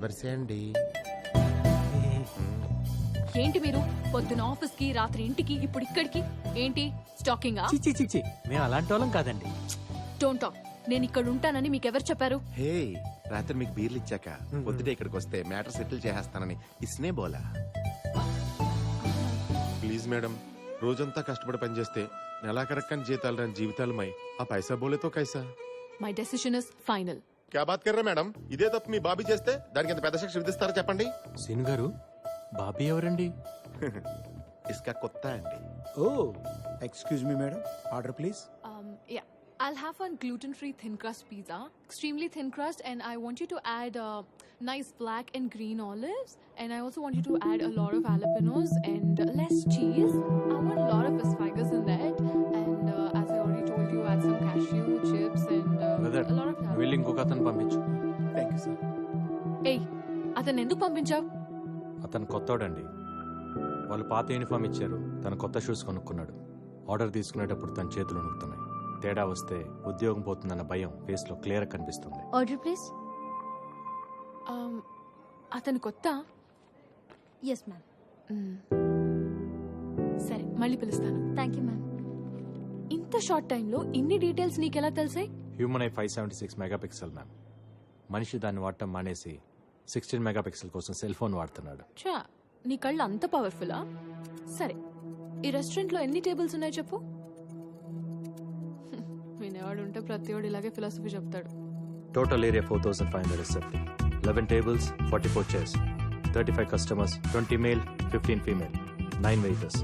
రివర్సే అండి. ఏంటి మీరు పొద్దున ఆఫీస్ కి రాత్రి ఇంటికి ఇప్పుడు ఇక్కడికి ఏంటి స్టాకింగ్? చిచ్చి చిచ్చి మేము అలాంటి వాళ్ళం కాదండి. Don't talk. నేను ఇక్కడ ఉంటానని మీకెవరు చెప్పారు? హే, రాత్రి మీకు బీర్లు ఇచ్చాక పొద్దుటే ఇక్కడికి వస్తే మ్యాటర్ సెటిల్ చేసేస్తానని ఇస్నే బోలా. ప్లీజ్ మేడం, రోజంతా కష్టపడి పనిచేస్తే నెలాఖరక్కని జీతాలు రాని జీవితాలమై ఆ పైసా బోలేతో కైసా. My decision is final. క్యా బాత్ కర్రా మేడం? ఇదే తప్పు మీ బాబీ చేస్తే దానికి ఎంత పెద్ద శిక్ష విధిస్తారో చెప్పండి. సీను గారు, బాబీ ఎవరండి? ఇస్కా కొత్త అండి. Oh excuse me madam, order please. Yeah, I'll have one gluten-free thin crust pizza, extremely thin crust, and I want you to add nice black and green olives, and I also want you to add a lot of jalapenos and less cheese. I want a lot of asparagus in that, and as I already told you, add some cashew chips and brother, a lot of వెళ్ళి ఇంకొక అతను పంపించు. Thank you sir. Hey, అతను ఎందుకు పంపించావు? అతను కొత్తోడండి. వాళ్ళు పాత uniform ఇచ్చారు, తను కొత్త షూస్ కొనుక్కున్నాడు. ఆర్డర్ తీసుకునేటప్పుడు తన చేతులు వణుకుతున్నాయి. తేడా వస్తే ఉద్యోగం పోతుందన్న భయం ఫేస్ లో క్లియర్ కనిపిస్తుంది. Order please. అతను కొత్త? Yes ma'am. సరే, మళ్ళీ పిలుస్తాను. Thank you ma'am. ఇంత షార్ట్ టైంలో ఇన్ని డీటెయిల్స్ నీకెలా తెలిసాయి? Human eye 576 megapixel ma'am. మనిషి దాన్ని వాడటం మానేసి 16 మెగాపిక్సెల్ కోసం సెల్ ఫోన్ వాడుతున్నాడు. చా, నీ కళ్ళు అంత పవర్ఫుల్లా? సరే, ఈ రెస్టారెంట్ లో ఎన్ని టేబుల్స్ ఉన్నాయి చెప్పు. వినేవాడు ఉంటే ప్రతివాడు ఇలాగే ఫిలాసఫీ చెప్తాడు. Total area 4570. 11 tables, 44 chairs. 35 customers, 20 male, 15 female. 9 waiters.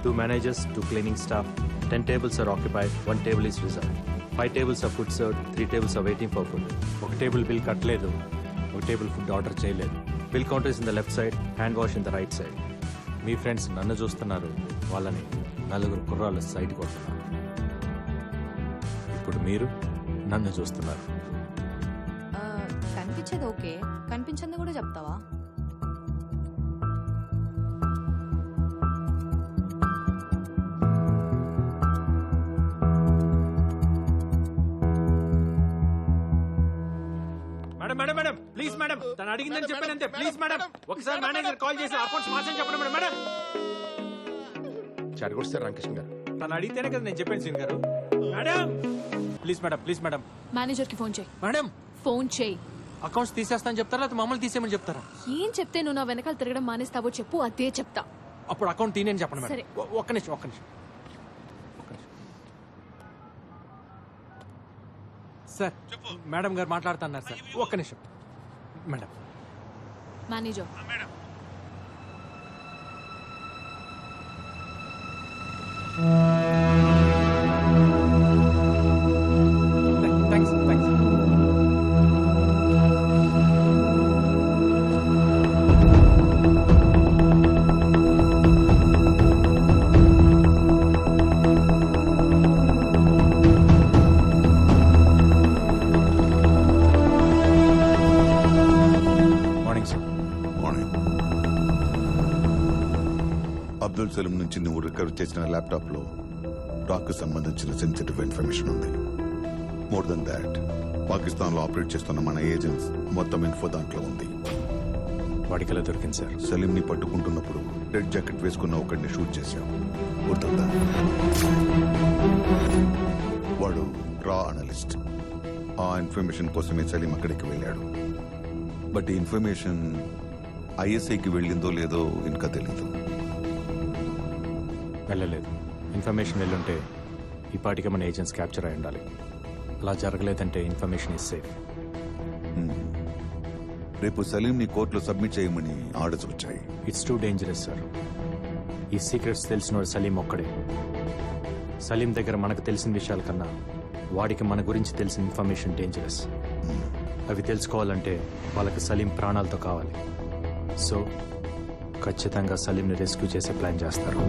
2 managers, 2 cleaning staff. 10 tables are occupied, 1 table is reserved. 5 tables are food served, 3 tables are waiting for food. ఒక టేబుల్ బిల్ కట్టలేదు, ఒక టేబుల్ ఫుడ్ ఆర్డర్ చేయలేదు. Bill counter is in the left side, hand wash in the right side. Me friends నన్ను చూస్తున్నారు, వాళ్ళని నలుగురు కుర్రాళ్ళు side కొడుతున్నారు. ఇప్పుడు మీరు నన్ను చూస్తున్నారు. కనిపించేది ఓకే, కనిపించింది కూడా చెప్తావా? Madam madam madam please madam, తను అడిగిందని చెప్పానంతే. ప్లీజ్ మేడం, ఒకసారి మేనేజర్ కాల్ చేసి అకౌంట్స్ మార్చని చెప్పండి మేడం. మేడం చెడగొడతారు రామకృష్ణ గారు. తను అడిగితేనే కదా నేను చెప్పాను సీన్ గారు. Madam please madam, please madam. Manager కి ఫోన్ చేయి. మేడం ఫోన్ చేయి. అకౌంట్స్ తీసేస్తాను చెప్తారా లేకపోతే మమ్మల్ని తీసేయమని చెప్తారా? ఏం చెప్తే నువ్వు నా వెనకాల తిరగడం మానేస్తావో చెప్పు, అదే చెప్తా. అప్పుడు అకౌంట్ తీయని చెప్పండి మేడం. సరే. ఒక్క నిమిషం, ఒక్క నిమిషం. సార్, మేడం గారు మాట్లాడుతున్నారు సార్, ఒక్క నిమిషం. Madam manager, thanks thanks. Morning sir. Morning. Abdul Salim నుంచి నువ్వు రికవర్ చేసిన ల్యాప్టాప్ లో డాక్ కు సంబంధించిన సెన్సిటివ్ ఇన్ఫర్మేషన్ ఉంది. మోర్ దెన్ దాట్, పాకిస్తాన్ లో ఆపరేట్ చేస్తున్న మన ఏజెంట్స్ మొత్తం ఇన్ఫో దాంట్లో ఉంది. వాడికి ఎలా దొరికింది సార్? సలీం ని పట్టుకుంటున్నప్పుడు రెడ్ జాకెట్ వేసుకున్న ఒకడిని షూట్ చేశాం, గుర్తుందా? వాడు రా అనలిస్ట్. ఆ ఇన్ఫర్మేషన్ కోసమే సలీం అక్కడికి వెళ్ళాడు. బట్ ఈ ఇన్ఫర్మేషన్ ఐఎస్ఐకి వెళ్ళిందో లేదో ఇంకా తెలీదు. వెళ్ళలేదు. ఇన్ఫర్మేషన్ వెళ్ళుంటే ఈ పాటికి మన ఏజెంట్స్ క్యాప్చర్ అయి ఉండాలి. అలా జరగలేదంటే ఇన్ఫర్మేషన్ ఇస్ సేఫ్. రేపు సలీం ని కోర్టులో సబ్మిట్ చేయమని ఆర్డర్స్ వచ్చాయి. It's too dangerous sir. ఈ సీక్రెట్స్ తెలిసినోడు సలీం ఒక్కడే. సలీం దగ్గర మనకు తెలిసిన విషయాల కన్నా వాడికి మన గురించి తెలిసిన ఇన్ఫర్మేషన్ డేంజరస్. అవి తెలుసుకోవాలంటే వాళ్ళకి సలీం ప్రాణాలతో కావాలి. సో ఖచ్చితంగా సలీంని రెస్క్యూ చేసే ప్లాన్ చేస్తారు.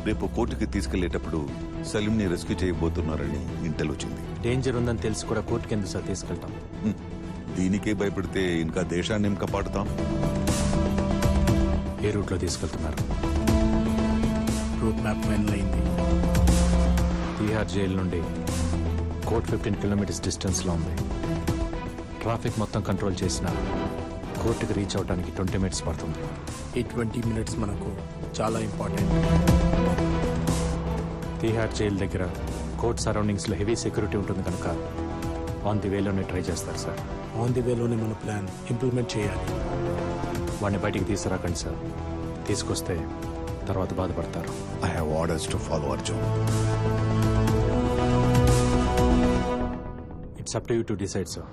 రేపు కోర్టుకి తీసుకెళ్లేటప్పుడు సలీం ని రెస్క్యూ చేయబోతున్నారని ఇంటెల్ వచ్చింది. డేంజర్ ఉందని తెలిసి కూడా కోర్టుకి ఎందుకు సార్ తీసుకెళ్తాం? దీనికే భయపడితే ఇంకా దేశాన్ని ఏం కాపాడుతాం? ఏ రూట్లో తీసుకెళ్తున్నారు? రూట్ మ్యాప్ ఫైనల్ అయింది. తీహార్ జైలు నుండి కోర్ట్ 15 కిలోమీటర్స్ డిస్టెన్స్లో ఉంది. ట్రాఫిక్ మొత్తం కంట్రోల్ చేసిన కోర్టుకి రీచ్ అవడానికి 20 మినిట్స్ పడుతుంది. ఈ 20 మినిట్స్ మనకు చాలా ఇంపార్టెంట్. తీహార్ జైలు దగ్గర కోర్ట్ సరౌండింగ్స్లో హెవీ సెక్యూరిటీ ఉంటుంది కనుక ఆన్ ది వేలోనే ట్రై చేస్తారు సార్. ఆన్ ది వేలోనే మన ప్లాన్ ఇంప్లిమెంట్ చేయాలి. వాడిని బయటికి తీసుకురాకండి సార్. తీసుకొస్తే తర్వాత బాధపడతారు. I have orders to follow Arjun. It's up to you to decide sir.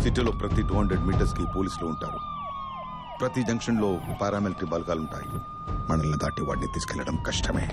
సిటీలో ప్రతి 200 మీటర్స్ కి పోలీసులు ఉంటారు. ప్రతి జంక్షన్ లో పారామిలిటరీ బలగాలు ఉంటాయి. మనల్ని దాటి వాడిని తీసుకెళ్లడం కష్టమే.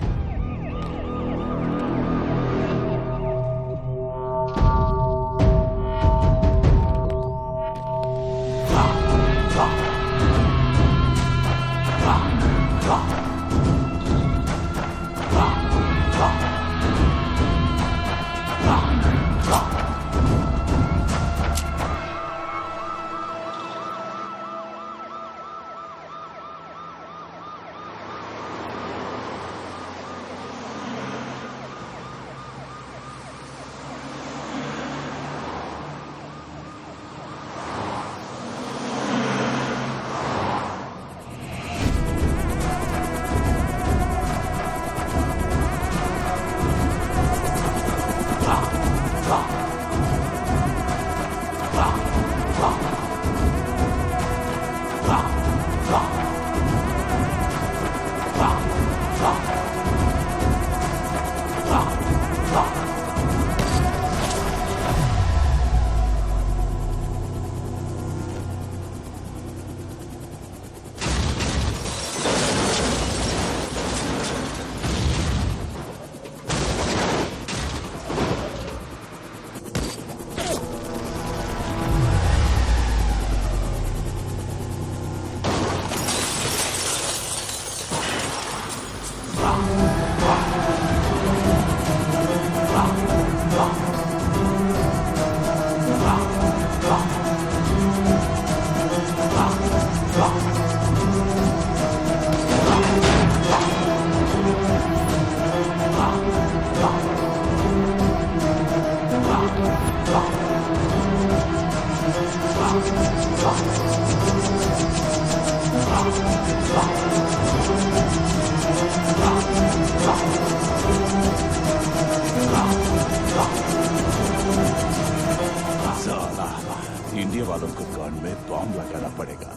इंडिया वालों को कान में बॉम्ब लगाना पड़ेगा.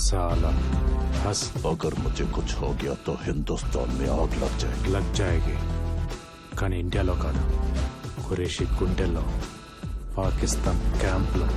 साला बस अगर मुझे कुछ हो गया तो हिंदुस्तान में आग लग जाएगी కానీ ఇండియాలో కాదు, ఖురేషీ గుండెల్లో, పాకిస్తాన్ క్యాంప్లో.